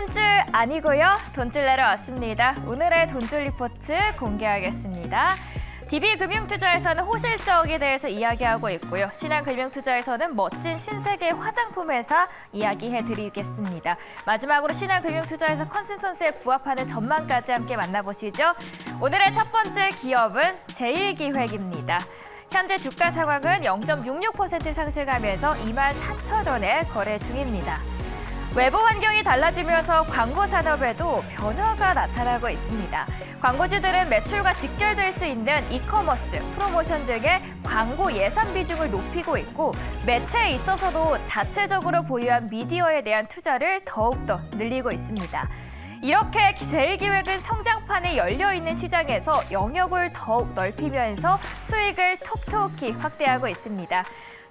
혼줄 아니고요. 돈줄 내러 왔습니다. 오늘의 돈줄 리포트 공개하겠습니다. DB금융투자에서는 호실적에 대해서 이야기하고 있고요. 신한금융투자에서는 멋진 신세계 화장품 회사 이야기해드리겠습니다. 마지막으로 신한금융투자에서 컨센서스에 부합하는 전망까지 함께 만나보시죠. 오늘의 첫 번째 기업은 제일기획입니다. 현재 주가 상황은 0.66% 상승하면서 24,000원에 거래 중입니다. 외부 환경이 달라지면서 광고 산업에도 변화가 나타나고 있습니다. 광고주들은 매출과 직결될 수 있는 이커머스, 프로모션 등의 광고 예산 비중을 높이고 있고 매체에 있어서도 자체적으로 보유한 미디어에 대한 투자를 더욱더 늘리고 있습니다. 이렇게 제일기획은 성장판에 열려있는 시장에서 영역을 더욱 넓히면서 수익을 톡톡히 확대하고 있습니다.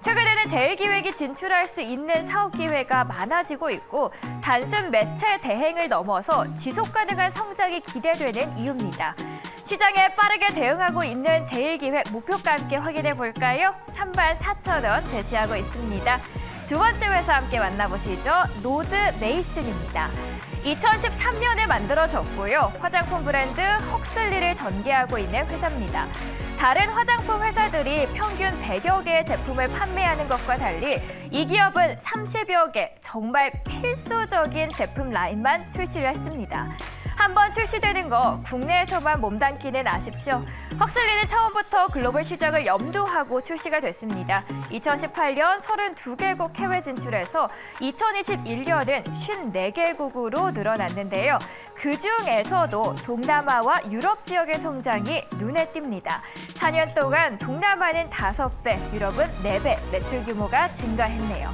최근에는 제일기획이 진출할 수 있는 사업 기회가 많아지고 있고 단순 매체 대행을 넘어서 지속 가능한 성장이 기대되는 이유입니다. 시장에 빠르게 대응하고 있는 제일기획 목표가 함께 확인해 볼까요? 34,000원 제시하고 있습니다. 두 번째 회사 함께 만나보시죠. 노드 메이슨입니다. 2013년에 만들어졌고요. 화장품 브랜드 헉슬리를 전개하고 있는 회사입니다. 다른 화장품 회사들이 평균 100여 개의 제품을 판매하는 것과 달리 이 기업은 30여 개 정말 필수적인 제품 라인만 출시를 했습니다. 한번 출시되는 거 국내에서만 몸담기는 아쉽죠. 헉슬리는 처음부터 글로벌 시장을 염두하고 출시가 됐습니다. 2018년 32개국 해외 진출해서 2021년은 54개국으로 늘어났는데요. 그중에서도 동남아와 유럽 지역의 성장이 눈에 띕니다. 4년 동안 동남아는 5배, 유럽은 4배 매출 규모가 증가했네요.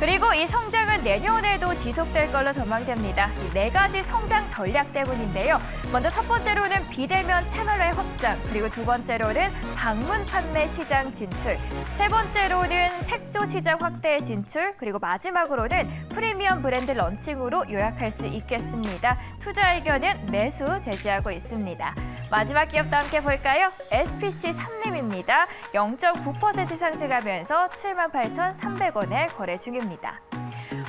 그리고 이 성장은 내년에도 지속될 걸로 전망됩니다. 이 4가지 성장 전략 때문인데요. 먼저 첫 번째로는 비대면 채널의 확장, 그리고 두 번째로는 방문 판매 시장 진출, 세 번째로는 색조 시장 확대 진출, 그리고 마지막으로는 프리미엄 브랜드 런칭으로 요약할 수 있겠습니다. 투자 의견은 매수 제시하고 있습니다. 마지막 기업도 함께 볼까요? SPC 삼림입니다. 0.9% 상승하면서 78,300원에 거래 중입니다.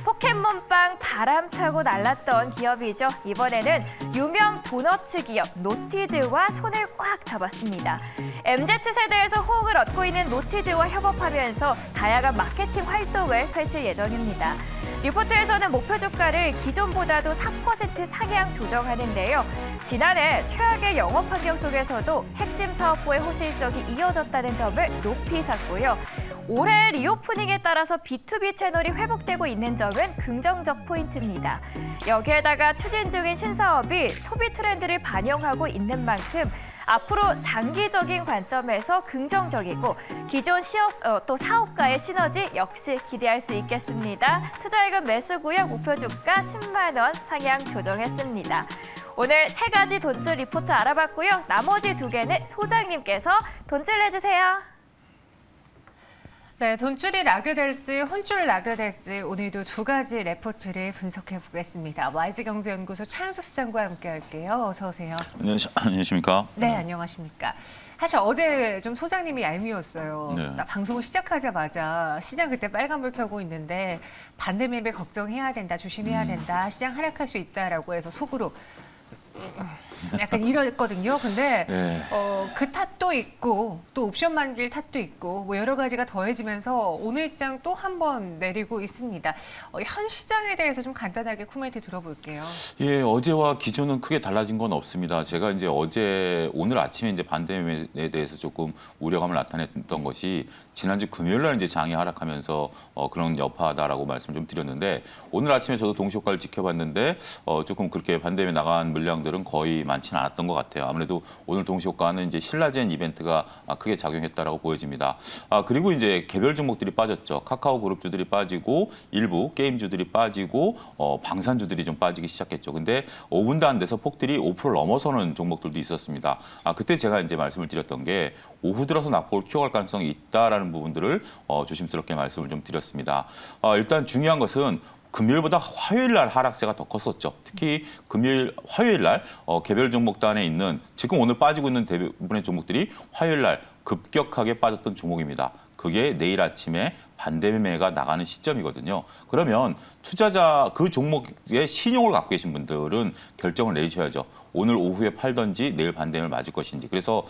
포켓몬빵 바람 타고 날랐던 기업이죠. 이번에는 유명 도너츠 기업 노티드와 손을 꽉 잡았습니다. MZ세대에서 호응을 얻고 있는 노티드와 협업하면서 다양한 마케팅 활동을 펼칠 예정입니다. 리포트에서는 목표 주가를 기존보다도 4% 상향 조정하는데요. 지난해 최악의 영업 환경 속에서도 핵심 사업부의 호실적이 이어졌다는 점을 높이 샀고요. 올해 리오프닝에 따라서 B2B 채널이 회복되고 있는 점은 긍정적 포인트입니다. 여기에다가 추진 중인 신사업이 소비 트렌드를 반영하고 있는 만큼 앞으로 장기적인 관점에서 긍정적이고 기존 또 사업가의 시너지 역시 기대할 수 있겠습니다. 투자액은 매수고요. 목표 주가 10만 원 상향 조정했습니다. 오늘 3가지 돈줄 리포트 알아봤고요. 나머지 2개는 소장님께서 돈줄 내주세요. 네, 돈줄이 나게 될지 혼줄 나게 될지 오늘도 2가지 레포트를 분석해 보겠습니다. YG경제연구소 차은수 수장과 함께 할게요. 어서 오세요. 안녕하십니까? 네, 안녕하십니까. 사실 어제 좀 소장님이 얄미웠어요. 네. 나 방송을 시작하자마자 시장 그때 빨간불 켜고 있는데 반대 매매 걱정해야 된다, 조심해야 된다, 시장 하락할 수 있다라고 해서 속으로 약간 이랬거든요. 근데 네. 그 탓도 있고 또 옵션 만길 탓도 있고 뭐 여러 가지가 더해지면서 오늘 장 또 한 번 내리고 있습니다. 현 시장에 대해서 좀 간단하게 코멘트 들어볼게요. 예, 어제와 기존은 크게 달라진 건 없습니다. 제가 이제 오늘 아침에 이제 반대매에 대해서 조금 우려감을 나타냈던 것이 지난주 금요일 날 이제 장이 하락하면서 그런 여파다라고 말씀 좀 드렸는데 오늘 아침에 저도 동시효과를 지켜봤는데 조금 그렇게 반대매 나간 물량들은 거의 많지는 않았던 것 같아요. 아무래도 오늘 동시효과는 이제 신라젠 이벤트가 크게 작용했다라고 보여집니다. 그리고 이제 개별 종목들이 빠졌죠. 카카오 그룹주들이 빠지고 일부 게임주들이 빠지고 방산주들이 좀 빠지기 시작했죠. 근데 5분도 안 돼서 폭들이 5% 넘어서는 종목들도 있었습니다. 그때 제가 이제 말씀을 드렸던 게 오후 들어서 낙폭을 키워갈 가능성이 있다라는 부분들을 조심스럽게 말씀을 좀 드렸습니다. 일단 중요한 것은 금요일보다 화요일 날 하락세가 더 컸었죠. 특히 화요일 날 개별 종목단에 있는 지금 오늘 빠지고 있는 대부분의 종목들이 화요일 날 급격하게 빠졌던 종목입니다. 그게 내일 아침에 반대매매가 나가는 시점이거든요. 그러면 투자자 그 종목에 신용을 갖고 계신 분들은 결정을 내리셔야죠. 오늘 오후에 팔던지 내일 반대를 맞을 것인지. 그래서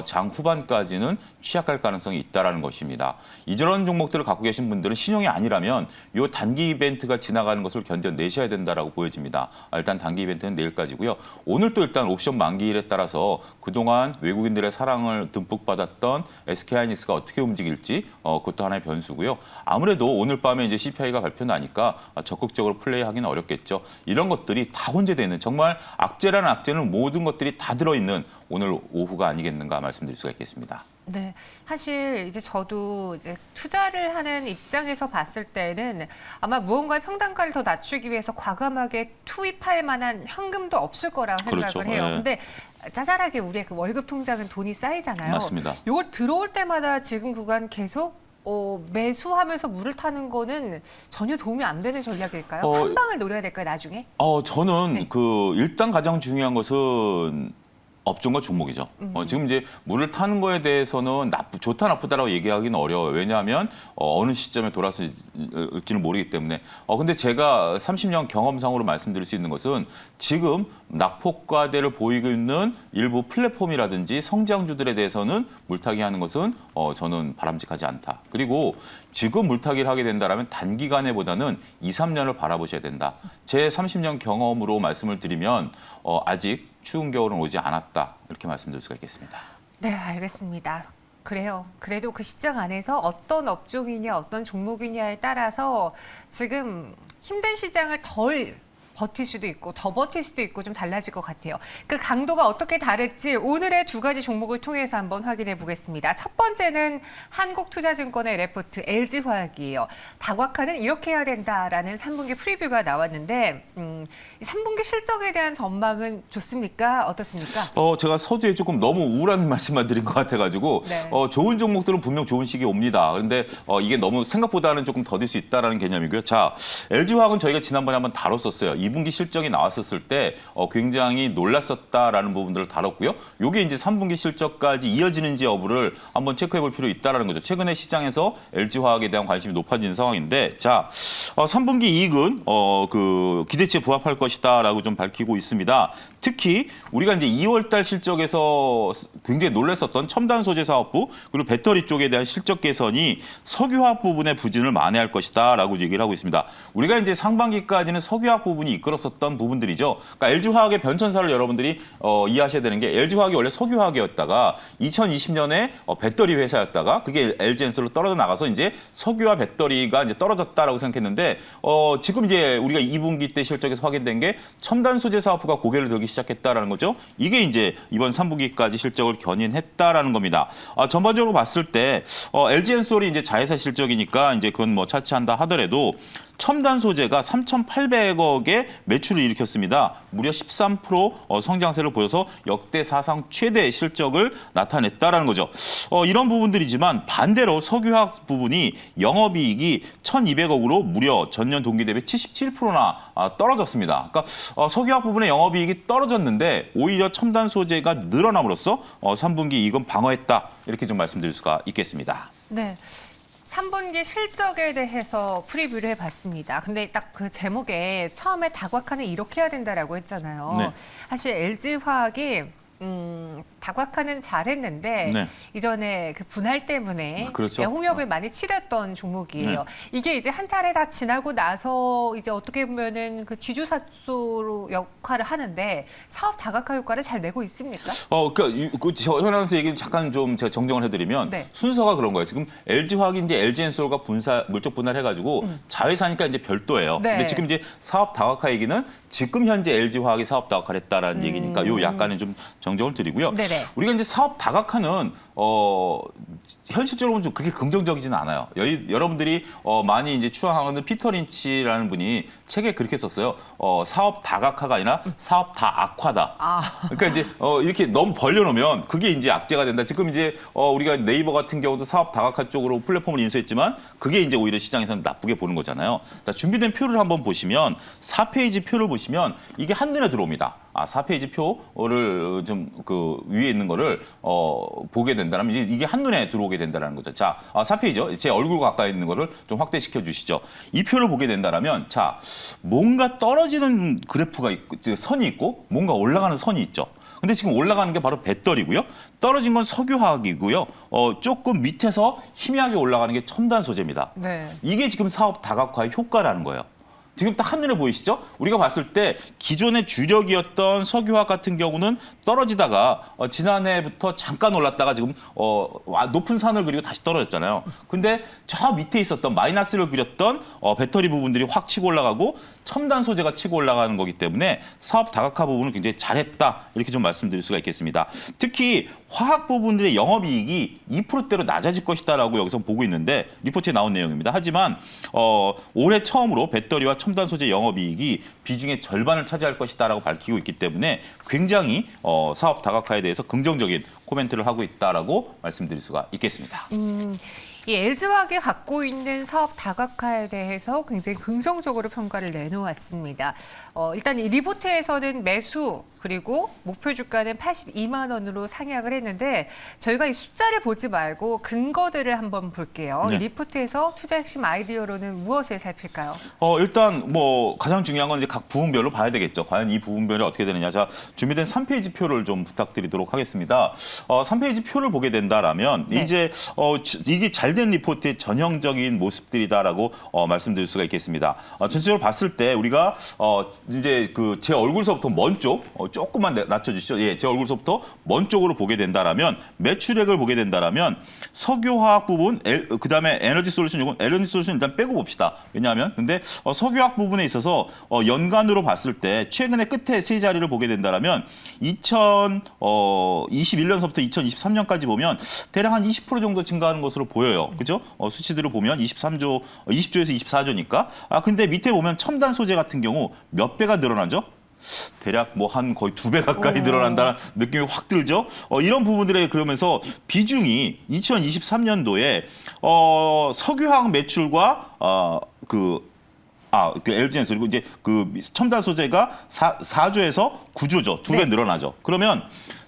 장 후반까지는 취약할 가능성이 있다라는 것입니다. 이런 종목들을 갖고 계신 분들은 신용이 아니라면 이 단기 이벤트가 지나가는 것을 견뎌내셔야 된다라고 보여집니다. 일단 단기 이벤트는 내일까지고요. 오늘 또 일단 옵션 만기일에 따라서 그동안 외국인들의 사랑을 듬뿍 받았던 SK하이닉스가 어떻게 움직일지 그것도 하나의 변수고요. 아무래도 오늘 밤에 이제 CPI가 발표나니까 적극적으로 플레이하기는 어렵겠죠. 이런 것들이 다 혼재되는 정말 악재라는 악재는 모든 것들이 다 들어있는 오늘 오후가 아니겠는가 말씀드릴 수가 있겠습니다. 네, 사실 이제 저도 이제 투자를 하는 입장에서 봤을 때는 아마 무언가의 평단가를 더 낮추기 위해서 과감하게 투입할 만한 현금도 없을 거라고 생각을 그렇죠. 해요. 네. 근데 짜잘하게 우리의 그 월급 통장은 돈이 쌓이잖아요. 맞습니다. 이걸 들어올 때마다 지금 구간 계속 매수하면서 물을 타는 거는 전혀 도움이 안 되는 전략일까요? 한 방을 노려야 될까요, 나중에? 저는 네. 일단 가장 중요한 것은 업종과 종목이죠. 지금 이제 물을 타는 거에 대해서는 좋다 나쁘다라고 얘기하기는 어려워요. 왜냐하면 어느 시점에 돌아설지는 모르기 때문에. 근데 제가 30년 경험상으로 말씀드릴 수 있는 것은 지금 낙폭과대를 보이고 있는 일부 플랫폼이라든지 성장주들에 대해서는 물타기 하는 것은 저는 바람직하지 않다. 그리고 지금 물타기를 하게 된다면 단기간에보다는 2, 3년을 바라보셔야 된다. 제 30년 경험으로 말씀을 드리면 아직 추운 겨울은 오지 않았다. 이렇게 말씀드릴 수가 있겠습니다. 네, 알겠습니다. 그래요. 그래도 그 시장 안에서 어떤 업종이냐, 어떤 종목이냐에 따라서 지금 힘든 시장을 덜 버틸 수도 있고 더 버틸 수도 있고 좀 달라질 것 같아요. 그 강도가 어떻게 다를지 오늘의 두 가지 종목을 통해서 한번 확인해 보겠습니다. 첫 번째는 한국투자증권의 레포트 LG화학이에요. 다각화는 이렇게 해야 된다라는 3분기 프리뷰가 나왔는데 3분기 실적에 대한 전망은 좋습니까? 어떻습니까? 제가 서두에 조금 너무 우울한 말씀만 드린 것 같아가지고 네. 좋은 종목들은 분명 좋은 시기에 옵니다. 그런데 이게 너무 생각보다는 조금 더딜 수 있다라는 개념이고요. 자, LG화학은 저희가 지난번에 한번 다뤘었어요. 2분기 실적이 나왔었을 때 굉장히 놀랐었다라는 부분들을 다뤘고요. 이게 이제 3분기 실적까지 이어지는지 여부를 한번 체크해 볼 필요 있다라는 거죠. 최근에 시장에서 LG화학에 대한 관심이 높아진 상황인데, 자, 3분기 이익은 그 기대치에 부합할 것이다라고 좀 밝히고 있습니다. 특히 우리가 이제 2월달 실적에서 굉장히 놀랐었던 첨단 소재 사업부 그리고 배터리 쪽에 대한 실적 개선이 석유화학 부분의 부진을 만회할 것이다라고 얘기를 하고 있습니다. 우리가 이제 상반기까지는 석유화학 부분이 이끌었었던 부분들이죠. 그러니까 LG화학의 변천사를 여러분들이 이해하셔야 되는 게 LG화학이 원래 석유화학이었다가 2020년에 배터리 회사였다가 그게 LG엔솔로 떨어져 나가서 이제 석유화 배터리가 이제 떨어졌다라고 생각했는데 지금 이제 우리가 2분기 때 실적에서 확인된 게 첨단 소재 사업부가 고개를 들기 시작했다라는 거죠. 이게 이제 이번 3분기까지 실적을 견인했다라는 겁니다. 전반적으로 봤을 때 LG엔솔이 이제 자회사 실적이니까 이제 그건 뭐 차치한다 하더라도 첨단 소재가 3,800억의 매출을 일으켰습니다. 무려 13% 성장세를 보여서 역대 사상 최대 실적을 나타냈다라는 거죠. 이런 부분들이지만 반대로 석유화학 부분이 영업이익이 1,200억으로 무려 전년 동기 대비 77%나 떨어졌습니다. 그러니까 석유화학 부분의 영업이익이 떨어졌는데 오히려 첨단 소재가 늘어남으로써 3분기 이익은 방어했다. 이렇게 좀 말씀드릴 수가 있겠습니다. 네. 3분기 실적에 대해서 프리뷰를 해봤습니다. 근데 딱 그 제목에 처음에 다각화는 이렇게 해야 된다라고 했잖아요. 네. 사실 LG화학이 다각화는 잘했는데 네. 이전에 그 분할 때문에 그렇죠. 홍역을 많이 치렀던 종목이에요. 이게 이제 한 차례 다 지나고 나서 이제 어떻게 보면은 그 지주사소로 역할을 하는데 사업 다각화 효과를 잘 내고 있습니까? 그러니까 현황에서 얘기를 잠깐 좀 제가 정정을 해드리면 네. 순서가 그런 거예요. 지금 LG화학이 이제 LG엔솔과 물적 분할해가지고 자회사니까 이제 별도예요. 네. 근데 지금 이제 사업 다각화 얘기는 지금 현재 LG화학이 사업 다각화를 했다라는 얘기니까 요 약간은 좀 정정을 드리고요. 네네. 우리가 이제 사업 다각화는 현실적으로는 좀 그렇게 긍정적이지는 않아요. 여러분들이 많이 이제 추앙하는 피터 린치라는 분이 책에 그렇게 썼어요. 사업 다각화가 아니라 사업 다악화다. 그러니까 이제 이렇게 너무 벌려놓으면 그게 이제 악재가 된다. 지금 이제 우리가 네이버 같은 경우도 사업 다각화 쪽으로 플랫폼을 인수했지만 그게 이제 오히려 시장에서는 나쁘게 보는 거잖아요. 자, 준비된 표를 한번 보시면 4페이지 표를 보시면 이게 한눈에 들어옵니다. 아, 4페이지 표를 좀 그 위에 있는 거를 보게 된다면 이게 한눈에 들어오게 된다는 거죠. 자, 4페이지요. 제 얼굴 가까이 있는 거를 좀 확대시켜 주시죠. 이 표를 보게 된다면 자, 뭔가 떨어지는 그래프가 있고 선이 있고 뭔가 올라가는 선이 있죠. 근데 지금 올라가는 게 바로 배터리고요. 떨어진 건 석유화학이고요. 조금 밑에서 희미하게 올라가는 게 첨단 소재입니다. 네. 이게 지금 사업 다각화의 효과라는 거예요. 지금 딱 한눈에 보이시죠? 우리가 봤을 때 기존의 주력이었던 석유화학 같은 경우는 떨어지다가 지난해부터 잠깐 올랐다가 지금 높은 산을 그리고 다시 떨어졌잖아요. 근데 저 밑에 있었던 마이너스를 그렸던 배터리 부분들이 확 치고 올라가고 첨단 소재가 치고 올라가는 거기 때문에 사업 다각화 부분을 굉장히 잘했다 이렇게 좀 말씀드릴 수가 있겠습니다. 특히 화학 부분들의 영업이익이 2%대로 낮아질 것이다라고 여기서 보고 있는데 리포트에 나온 내용입니다. 하지만 올해 처음으로 배터리와 첨단 소재 영업이익이 비중의 절반을 차지할 것이다라고 밝히고 있기 때문에 굉장히 사업 다각화에 대해서 긍정적인 코멘트를 하고 있다라고 말씀드릴 수가 있겠습니다. 이 LG화학이 갖고 있는 사업 다각화에 대해서 굉장히 긍정적으로 평가를 내놓았습니다. 일단 이 리포트에서는 매수 그리고 목표 주가는 82만 원으로 상향을 했는데 저희가 이 숫자를 보지 말고 근거들을 한번 볼게요. 네. 이 리포트에서 투자 핵심 아이디어로는 무엇을 살필까요? 일단 뭐 가장 중요한 건 이제 각 부분별로 봐야 되겠죠. 과연 이 부분별이 어떻게 되느냐. 자, 준비된 3페이지 표를 좀 부탁드리도록 하겠습니다. 3페이지 표를 보게 된다라면 네. 이제 이게 잘된 리포트의 전형적인 모습들이다라고 말씀드릴 수가 있겠습니다. 전체적으로 봤을 때 우리가 이제 그 제 얼굴서부터 먼 쪽 조금만 낮춰주시죠. 예, 제 얼굴서부터 먼 쪽으로 보게 된다라면 매출액을 보게 된다라면 석유화학 부분, 그다음에 에너지 솔루션, 이건 에너지 솔루션 일단 빼고 봅시다. 왜냐하면 근데 석유화학 부분에 있어서 연간으로 봤을 때 최근에 끝에 세 자리를 보게 된다라면 2021년서부터 2023년까지 보면 대략 한 20% 정도 증가하는 것으로 보여요. 그죠? 수치들을 보면 20조에서 24조니까. 근데 밑에 보면 첨단 소재 같은 경우 몇 배가 늘어나죠? 대략 뭐 한 거의 2배 가까이 늘어난다는 느낌이 확 들죠. 이런 부분들에 그러면서 비중이 2023년도에 석유화학 매출과 그 LG엔서 그리고 이제 그 첨단 소재가 4조에서 9조죠. 2배 네. 늘어나죠. 그러면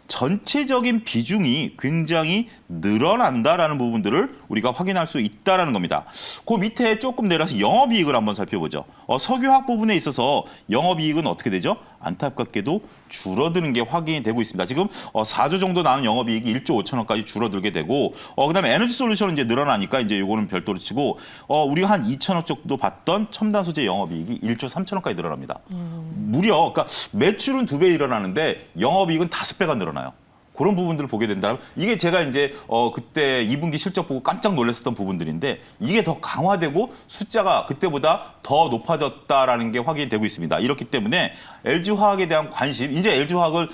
전체적인 비중이 굉장히 늘어난다라는 부분들을 우리가 확인할 수 있다라는 겁니다. 그 밑에 조금 내려서 영업이익을 한번 살펴보죠. 석유화학 부분에 있어서 영업이익은 어떻게 되죠? 안타깝게도 줄어드는 게 확인이 되고 있습니다. 지금 4조 정도 나는 영업이익이 1조 5천억까지 줄어들게 되고 그다음에 에너지 솔루션은 이제 늘어나니까 이제 요거는 별도로 치고 우리가 한 2천억 정도 봤던 첨단 소재 영업이익이 1조 3천억까지 늘어납니다. 무려 그러니까 매출은 2배 일어나는데 영업이익은 5배가 늘어나요. 그런 부분들을 보게 된다면 이게 제가 이제 그때 2분기 실적 보고 깜짝 놀랐었던 부분들인데 이게 더 강화되고 숫자가 그때보다 더 높아졌다라는 게 확인이 되고 있습니다. 이렇기 때문에 LG화학에 대한 관심, 이제 LG화학을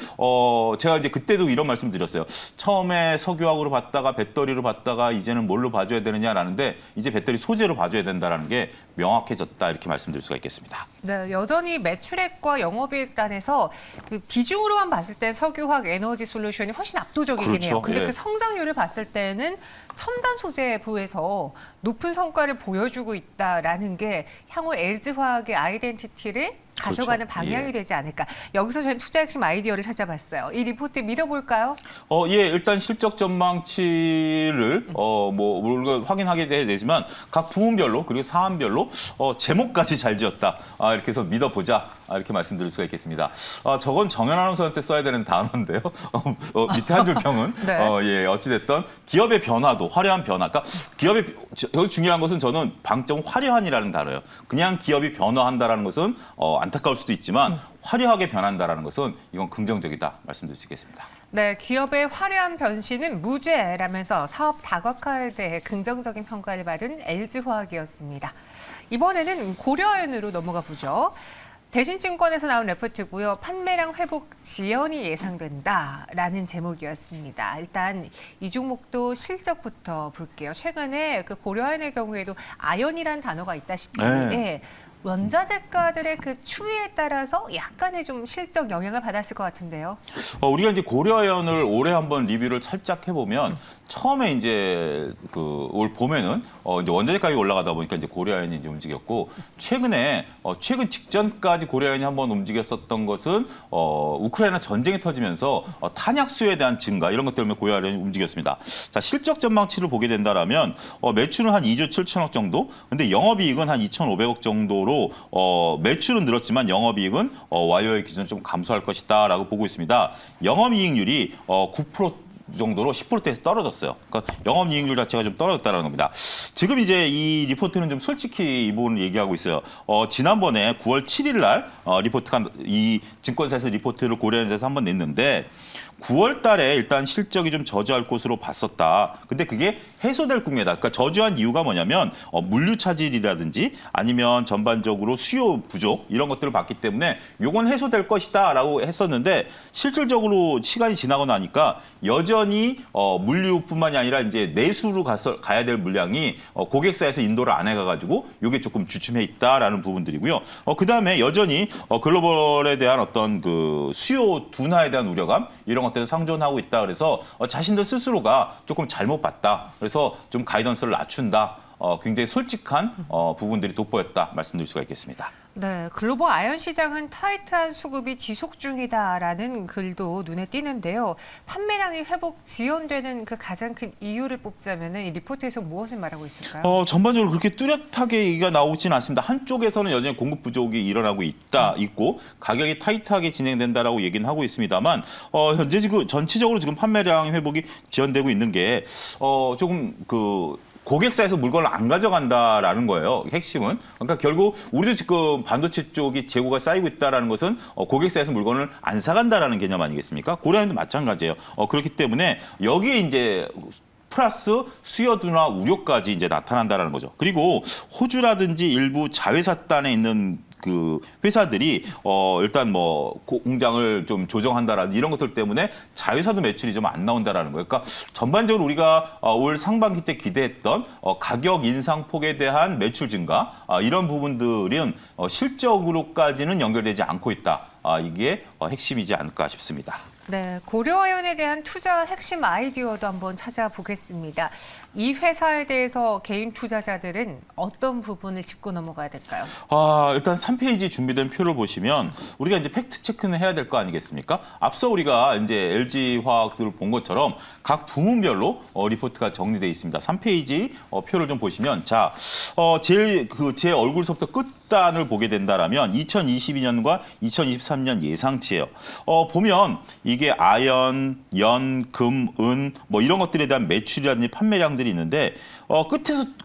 제가 이제 그때도 이런 말씀 드렸어요. 처음에 석유화학으로 봤다가 배터리로 봤다가 이제는 뭘로 봐줘야 되느냐라는데 이제 배터리 소재로 봐줘야 된다라는 게 명확해졌다 이렇게 말씀드릴 수가 있겠습니다. 네, 여전히 매출액과 영업이익 단에서 그 비중으로만 봤을 때 석유화학 에너지 솔루션이 훨씬 압도적이긴 그렇죠. 해요. 근데 예. 그 성장률을 봤을 때는 첨단 소재부에서 높은 성과를 보여주고 있다라는 게 향후 LG화학의 아이덴티티를 가져가는 그렇죠. 방향이 예. 되지 않을까. 여기서 저희는 투자 핵심 아이디어를 찾아봤어요. 이 리포트 믿어볼까요? 예, 일단 실적 전망치를 우리가 확인하게 되지만 각 부문별로 그리고 사안별로 제목까지 잘 지었다. 이렇게 해서 믿어보자. 이렇게 말씀드릴 수가 있겠습니다. 저건 정현 아나운서한테 써야 되는 단어인데요. 밑에 한 줄 평은 네. 어찌됐든 기업의 변화도 화려한 변화. 그러니까 여기 중요한 것은 저는 방점 화려한이라는 단어예요. 그냥 기업이 변화한다라는 것은 안타까울 수도 있지만 화려하게 변한다라는 것은 이건 긍정적이다 말씀드릴 수 있겠습니다. 네, 기업의 화려한 변신은 무죄라면서 사업 다각화에 대해 긍정적인 평가를 받은 LG화학이었습니다. 이번에는 고려아연으로 넘어가 보죠. 대신증권에서 나온 레포트고요. 판매량 회복 지연이 예상된다라는 제목이었습니다. 일단 이 종목도 실적부터 볼게요. 최근에 그 고려아연의 경우에도 아연이란 단어가 있다시피 네. 원자재가들의 그 추이에 따라서 약간의 좀 실적 영향을 받았을 것 같은데요. 우리가 이제 고려아연을 올해 한번 리뷰를 살짝 해보면 처음에 이제 그 올 봄에는 이제 원자재 가격이 올라가다 보니까 이제 고려아연이 이제 움직였고 최근에 최근 직전까지 고려아연이 한번 움직였었던 것은 우크라이나 전쟁이 터지면서 탄약 수요에 대한 증가 이런 것 때문에 고려아연이 움직였습니다. 자, 실적 전망치를 보게 된다라면 매출은 한 2조 7천억 정도, 근데 영업이익은 한 2,500억 정도로 매출은 늘었지만 영업이익은 YOY 기준으로 좀 감소할 것이다라고 보고 있습니다. 영업이익률이 9% 정도로 10%대에서 떨어졌어요. 그러니까 영업이익률 자체가 좀 떨어졌다는 겁니다. 지금 이제 이 리포트는 좀 솔직히 이 부분을 얘기하고 있어요. 지난번에 9월 7일 날 리포트가 이 증권사에서 리포트를 고려해서 한번 냈는데 9월 달에 일단 실적이 좀 저조할 것으로 봤었다. 근데 그게 해소될 국면이다. 그러니까 저조한 이유가 뭐냐면 물류 차질이라든지 아니면 전반적으로 수요 부족 이런 것들을 봤기 때문에 요건 해소될 것이다라고 했었는데 실질적으로 시간이 지나고 나니까 여전히 물류뿐만이 아니라 이제 내수로 가야 될 물량이 고객사에서 인도를 안 해가가지고 요게 조금 주춤해 있다라는 부분들이고요. 그다음에 여전히 글로벌에 대한 어떤 그 수요 둔화에 대한 우려감 이런 것들을 상존하고 있다. 그래서 자신들 스스로가 조금 잘못 봤다. 그래서 좀 가이던스를 낮춘다. 굉장히 솔직한 부분들이 돋보였다. 말씀드릴 수가 있겠습니다. 네, 글로벌 아연 시장은 타이트한 수급이 지속 중이다라는 글도 눈에 띄는데요. 판매량이 회복 지연되는 그 가장 큰 이유를 뽑자면 이 리포트에서 무엇을 말하고 있을까요? 전반적으로 그렇게 뚜렷하게 얘기가 나오진 않습니다. 한쪽에서는 여전히 공급 부족이 일어나고 있고 가격이 타이트하게 진행된다라고 얘기는 하고 있습니다만 현재 지금 전체적으로 지금 판매량 회복이 지연되고 있는 게 조금 고객사에서 물건을 안 가져간다라는 거예요. 핵심은. 그러니까 결국 우리도 지금 반도체 쪽이 재고가 쌓이고 있다라는 것은 고객사에서 물건을 안 사간다라는 개념 아니겠습니까? 고려아연도 마찬가지예요. 그렇기 때문에 여기에 이제 플러스 수요 둔화 우려까지 이제 나타난다라는 거죠. 그리고 호주라든지 일부 자회사단에 있는 그 회사들이 일단 뭐 공장을 좀 조정한다라는 이런 것들 때문에 자회사도 매출이 좀 안 나온다라는 거예요. 그러니까 전반적으로 우리가 올 상반기 때 기대했던 가격 인상폭에 대한 매출 증가 이런 부분들은 실적으로까지는 연결되지 않고 있다. 이게 핵심이지 않을까 싶습니다. 네, 고려아연에 대한 투자 핵심 아이디어도 한번 찾아보겠습니다. 이 회사에 대해서 개인 투자자들은 어떤 부분을 짚고 넘어가야 될까요? 일단 3페이지 준비된 표를 보시면 우리가 이제 팩트 체크는 해야 될 거 아니겠습니까? 앞서 우리가 이제 LG화학들을 본 것처럼 각 부문별로 리포트가 정리되어 있습니다. 3페이지 표를 좀 보시면 제 얼굴서부터 끝단을 보게 된다라면 2022년과 2023년 예상치예요. 보면 이게 아연, 연, 금, 은 뭐 이런 것들에 대한 매출이라든지 판매량들이 있는데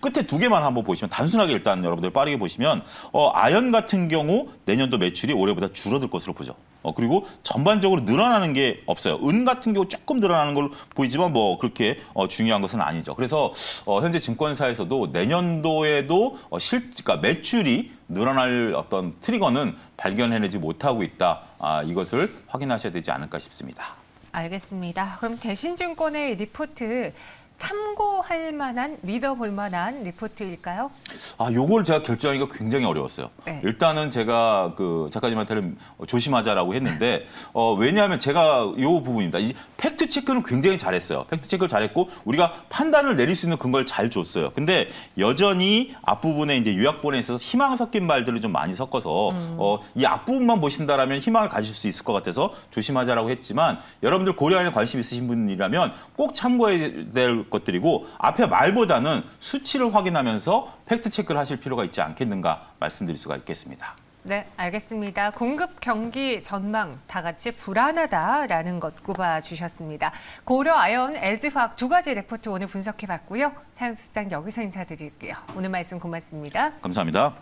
끝에 두 개만 한번 보시면 단순하게 일단 여러분들 빠르게 보시면 아연 같은 경우 내년도 매출이 올해보다 줄어들 것으로 보죠. 그리고 전반적으로 늘어나는 게 없어요. 은 같은 경우 조금 늘어나는 걸로 보이지만 뭐 그렇게 중요한 것은 아니죠. 그래서 현재 증권사에서도 내년도에도 그러니까 매출이 늘어날 어떤 트리거는 발견해내지 못하고 있다. 이것을 확인하셔야 되지 않을까 싶습니다. 알겠습니다. 그럼 대신증권의 리포트 참고할 만한, 믿어볼 만한 리포트일까요? 요걸 제가 결정하기가 굉장히 어려웠어요. 네. 일단은 제가 그 작가님한테는 조심하자라고 했는데 왜냐하면 제가 요 부분입니다. 이 팩트 체크는 굉장히 잘했어요. 팩트 체크를 잘했고 우리가 판단을 내릴 수 있는 근거를 잘 줬어요. 근데 여전히 앞부분에 이제 요약본에 있어서 희망 섞인 말들을 좀 많이 섞어서 이 앞부분만 보신다라면 희망을 가질 수 있을 것 같아서 조심하자라고 했지만 여러분들 고려아연에 관심 있으신 분이라면 꼭 참고해야 될 것들이고 앞에 말보다는 수치를 확인하면서 팩트 체크를 하실 필요가 있지 않겠는가 말씀드릴 수가 있겠습니다. 네, 알겠습니다. 공급 경기 전망 다 같이 불안하다라는 것 꼽아주셨습니다. 고려아연, LG화학 두 가지 리포트 오늘 분석해봤고요. 차영수 실장 여기서 인사드릴게요. 오늘 말씀 고맙습니다. 감사합니다.